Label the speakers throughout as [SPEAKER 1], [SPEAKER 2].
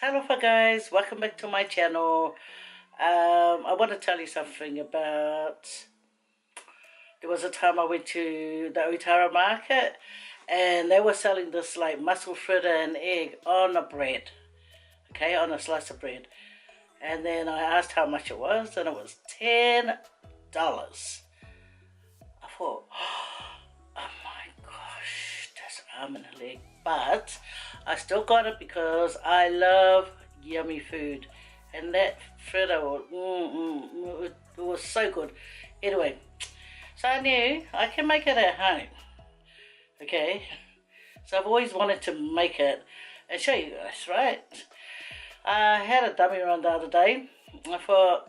[SPEAKER 1] Talofa guys, welcome back to my channel. I want to tell you something about, there was a time I went to the Otara Market and they were selling this like mussel fritter and egg on a bread, okay, on a slice of bread. And then I asked how much it was and it was $10. I thought, oh my gosh, that's arm and a leg. But I still got it because I love yummy food. And that fritter, it was so good. Anyway, so I knew I can make it at home. Okay, so I've always wanted to make it and show you guys, right? I had a dummy run the other day. I thought,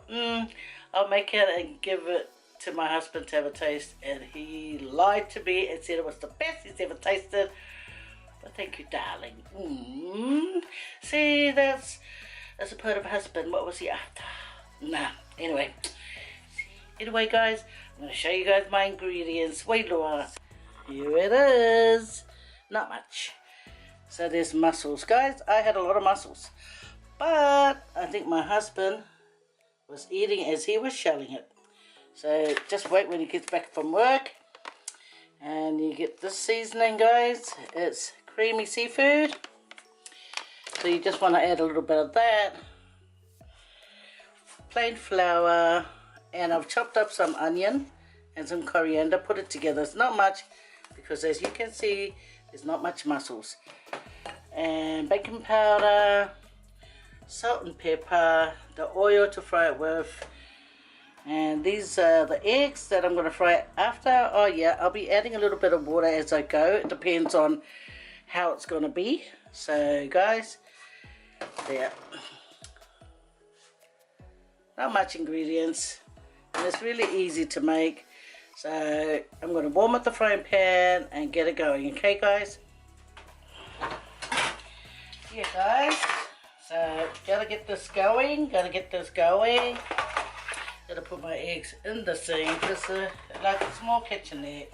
[SPEAKER 1] I'll make it and give it to my husband to have a taste, and he lied to me and said it was the best he's ever tasted. But thank you, darling. See, that's a part of a husband. What was he after? Nah. Anyway, guys, I'm going to show you guys my ingredients. Wait, Laura. Here it is. Not much. So there's mussels, guys. I had a lot of mussels, but I think my husband was eating as he was shelling it. So just wait when he gets back from work, and you get this seasoning, guys. It's creamy seafood. So you just want to add a little bit of that. Plain flour, and I've chopped up some onion and some coriander, put it together. It's not much because as you can see, there's not much mussels. And baking powder, salt and pepper, the oil to fry it with. And these are the eggs that I'm going to fry after. Oh yeah, I'll be adding a little bit of water as I go. It depends on how it's going to be. So guys, there. Not much ingredients. And it's really easy to make. So I'm going to warm up the frying pan and get it going. Okay guys? Yeah guys. So gotta get this going. Gotta put my eggs in the sink. It's like a small kitchenette.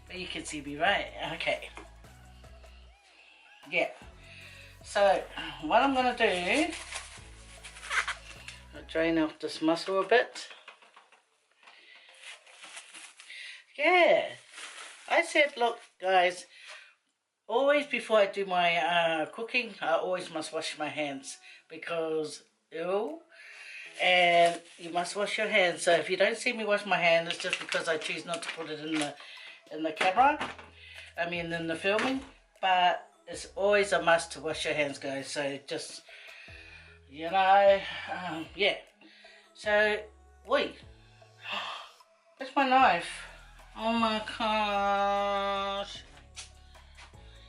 [SPEAKER 1] But you can see me, right? Okay. Yeah. So what I'm gonna do, I'll drain off this mussel a bit. Yeah. I said, look guys, always before I do my cooking, I always must wash my hands because ew. And you must wash your hands. So if you don't see me wash my hands, it's just because I choose not to put it in the camera. I mean in the filming. But it's always a must to wash your hands, guys. So just, you know, yeah. So wait, where's my knife? Oh my gosh.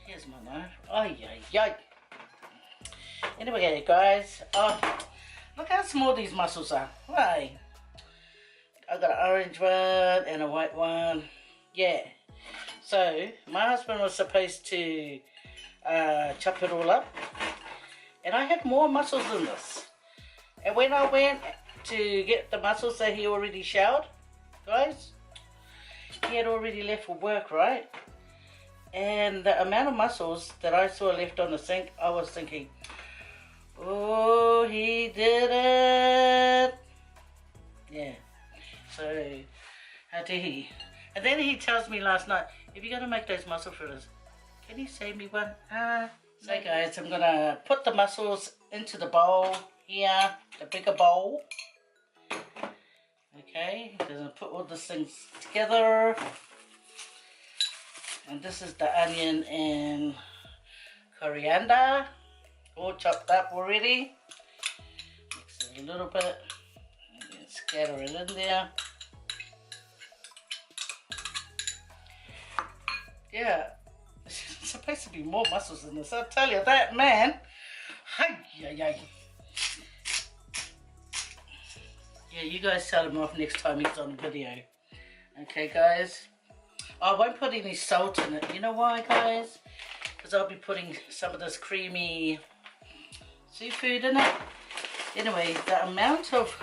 [SPEAKER 1] Here's my knife. Oh yeah. Anyway, guys. Look how small these mussels are. Right. I got an orange one and a white one. Yeah. So my husband was supposed to chop it all up, and I had more mussels than this. And when I went to get the mussels that he already shelled, guys, he had already left for work, right? And the amount of mussels that I saw left on the sink, I was thinking, oh, he did it. Yeah. So, how did he? And then he tells me last night, if you're going to make those mussel fritters, can you save me one? So guys, I'm going to put the mussels into the bowl here, the bigger bowl. Okay, I'm going to put all these things together. And this is the onion and coriander. All chopped up already. Mix it a little bit and then scatter it in there. Yeah, there's supposed to be more mussels in this, I'll tell you that, man. Yeah, you guys tell him off next time he's on video. Okay guys, I won't put any salt in it. You know why, guys? Because I'll be putting some of this creamy seafood in it. Anyway, the amount of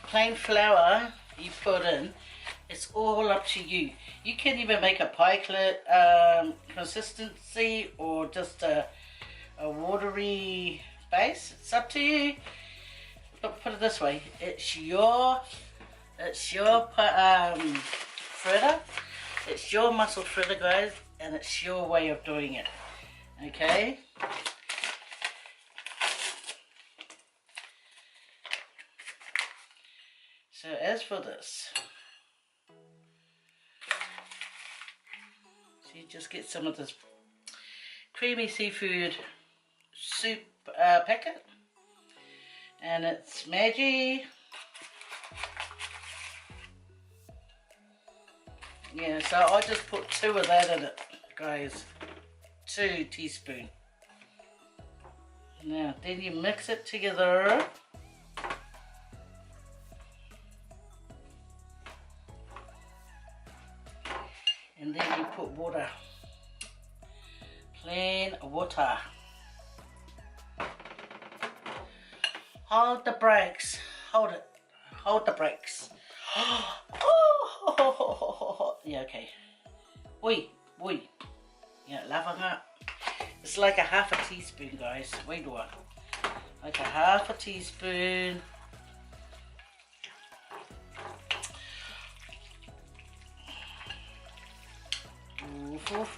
[SPEAKER 1] plain flour you put in, it's all up to you. You can even make a pie consistency or just a a watery base. It's up to you. Look, put it this way. It's your fritter. It's your mussel fritter, guys, and it's your way of doing it. Okay. So as for this, so you just get some of this creamy seafood soup packet, and it's Maggi. Yeah, so I just put 2 of that in it, guys. 2 teaspoons. Now, then you mix it together. And then you put water. Plain water. Hold the brakes. Hold it. Hold the brakes. Oh, yeah, okay. Oi. Yeah, lava up. It's like a half a teaspoon, guys. Wait a while. Like a half a teaspoon.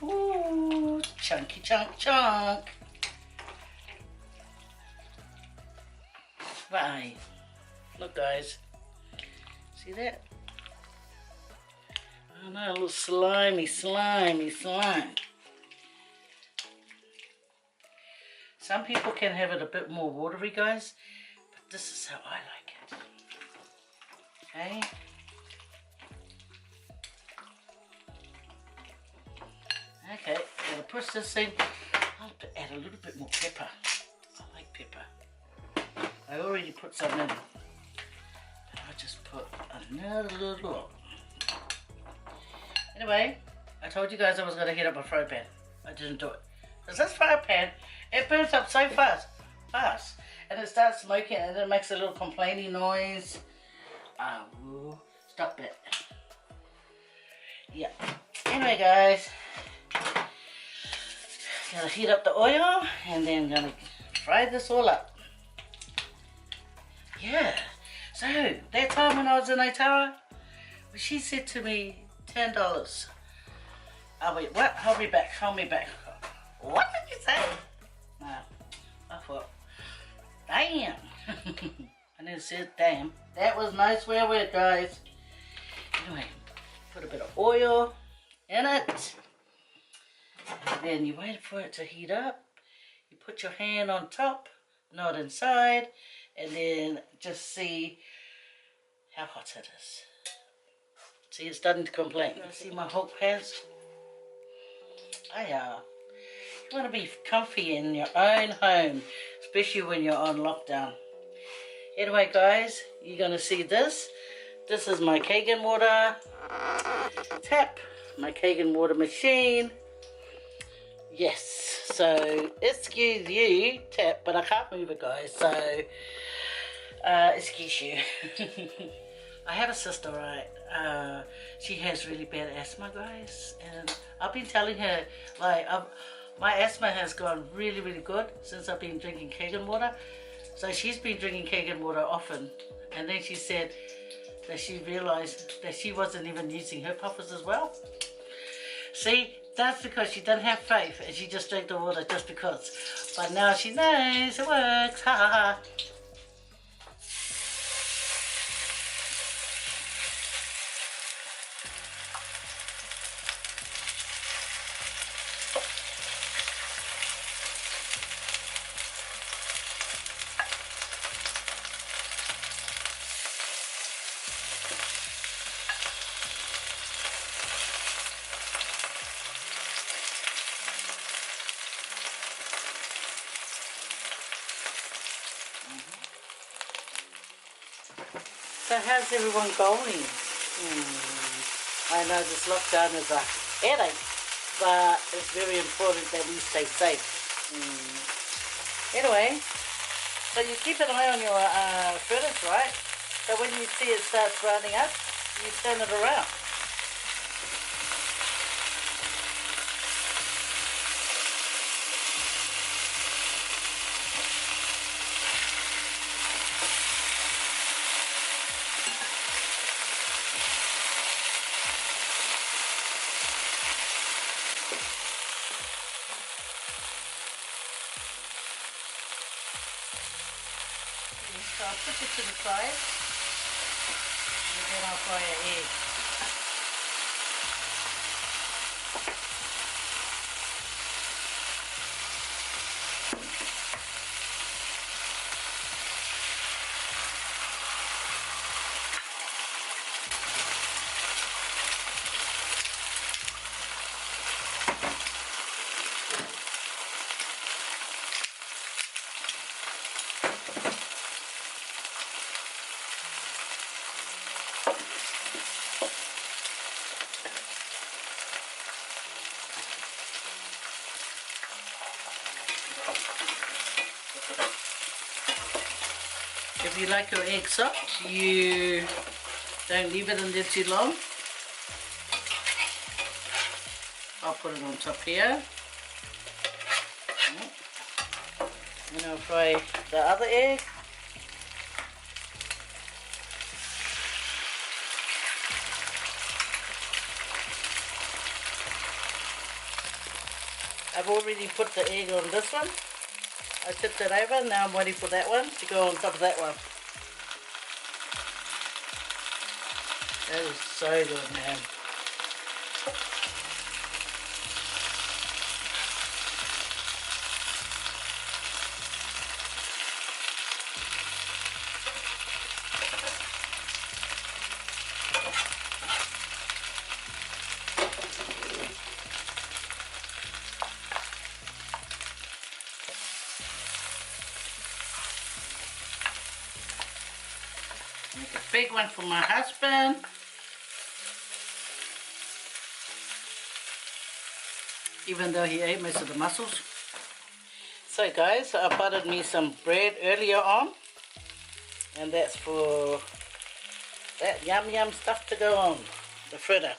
[SPEAKER 1] Ooh, chunky chunk. Right. Look, guys. See that? Oh no, a little slimy slime. Some people can have it a bit more watery, guys, but this is how I like it. Okay. Okay, I'm going to push this in. I'll add a little bit more pepper. I like pepper. I already put some in. But I'll just put another little lot. Anyway, I told you guys I was going to heat up a fry pan. I didn't do it. Because this fry pan, it burns up so fast. And it starts smoking and it makes a little complaining noise. Stop it. Yeah. Anyway, guys. Gonna heat up the oil and then gonna fry this all up. Yeah. So, that time when I was in Otara, she said to me, $10. Oh wait, what? Hold me back. What did you say? No, I thought, damn. I never said damn. That was no swear word, guys. Anyway, put a bit of oil in it. And then you wait for it to heat up. You put your hand on top, not inside, and then just see how hot it is. See, it's starting to complain. You see my hook pants? You want to be comfy in your own home, especially when you're on lockdown. Anyway, guys, you're going to see this. This is my Kangen water tap, my Kangen water machine. Yes, so excuse you, tap, but I can't move it, guys, so excuse you. I have a sister, right? She has really bad asthma, guys, and I've been telling her, like, my asthma has gone really, really good since I've been drinking Kangen water. So she's been drinking Kangen water often, and then she said that she realized that she wasn't even using her puffers as well. See, that's because she doesn't have faith and she just drank the water just because. But now she knows it works, ha ha ha. So how's everyone going? I know this lockdown is a headache, but it's very important that we stay safe. Anyway, so you keep an eye on your fritters, right? So when you see it starts browning up, you turn it around. So I'll put it to the side and then I'll fry an egg. If you like your egg soft, you don't leave it in there too long. I'll put it on top here. And I'll fry the other egg. I've already put the egg on this one. I tipped it over, now I'm waiting for that one to go on top of that one. That is so good, man. Make a big one for my husband. Even though he ate most of the mussels. So guys, I buttered me some bread earlier on. And that's for that yum yum stuff to go on. The fritter.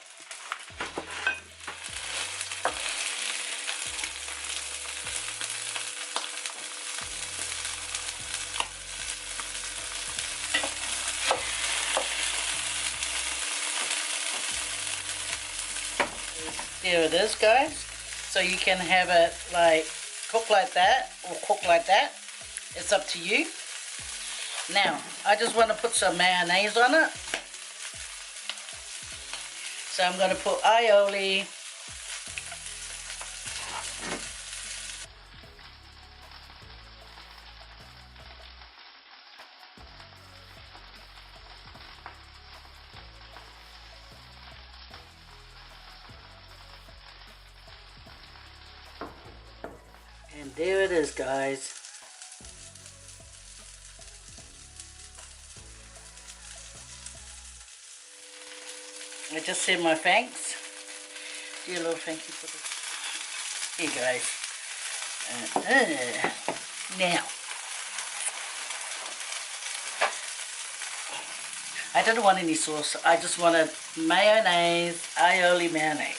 [SPEAKER 1] There it is, guys. So you can have it like cook like that or cook like that. It's up to you. Now, I just want to put some mayonnaise on it. So I'm going to put aioli. And there it is, guys. I just said my thanks. Do a little thank you for this. Here, guys. Now, I don't want any sauce. I just wanted mayonnaise, aioli mayonnaise.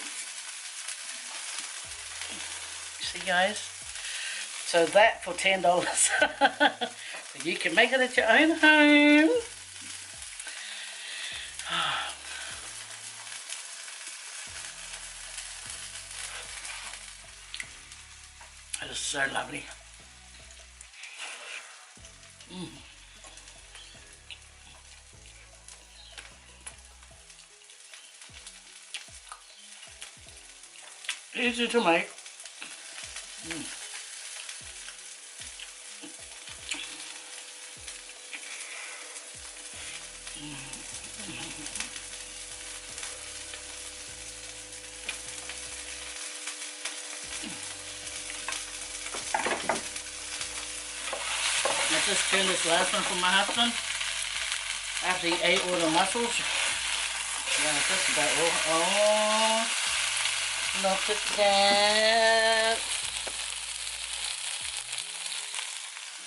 [SPEAKER 1] See, guys? So that for $10. So you can make it at your own home. It is so lovely. Easy to make. I just turned this last one for my husband after he ate all the mussels. Yeah, that's about all. Oh, look at that.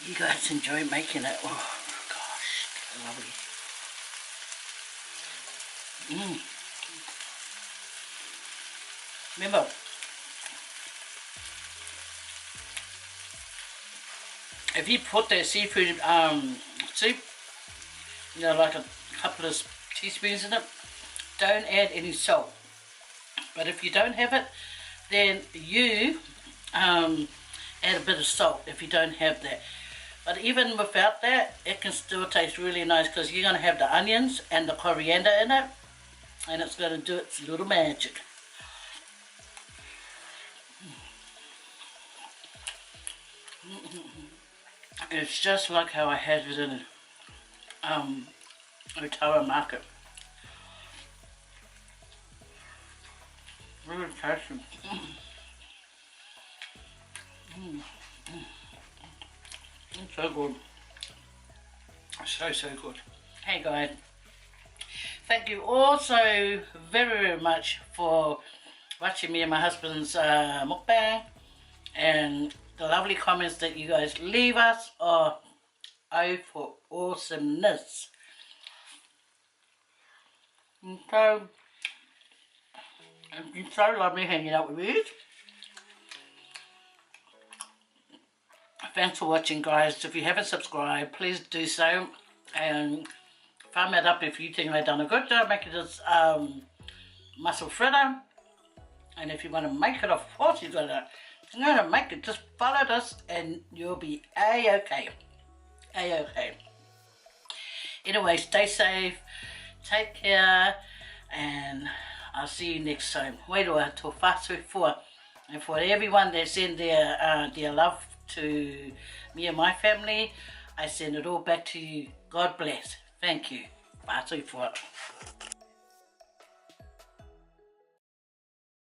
[SPEAKER 1] You guys enjoy making it. Oh gosh, lovely. Remember, if you put that seafood soup, you know, like a couple of teaspoons in it, don't add any salt. But if you don't have it, then you add a bit of salt if you don't have that. But even without that, it can still taste really nice because you're going to have the onions and the coriander in it, and it's going to do its little magic. It's just like how I had it in Otara Market. Really tasty. It's so good. So good. Hey guys, thank you all so very much for watching me and my husband's mukbang, and the lovely comments that you guys leave us are for awesomeness. And so, it's been so lovely hanging out with you. Thanks for watching, guys. If you haven't subscribed, please do so, and thumb it up if you think I've done a good job making this mussel fritter. And if you want to make it, of course you're gonna make it. Just follow this and you'll be a-okay. A-okay. Anyway, stay safe, take care, and I'll see you next time. Wairua tō whātui fua. And for everyone that send their love to me and my family, I send it all back to you. God bless. Thank you. Whātui fua.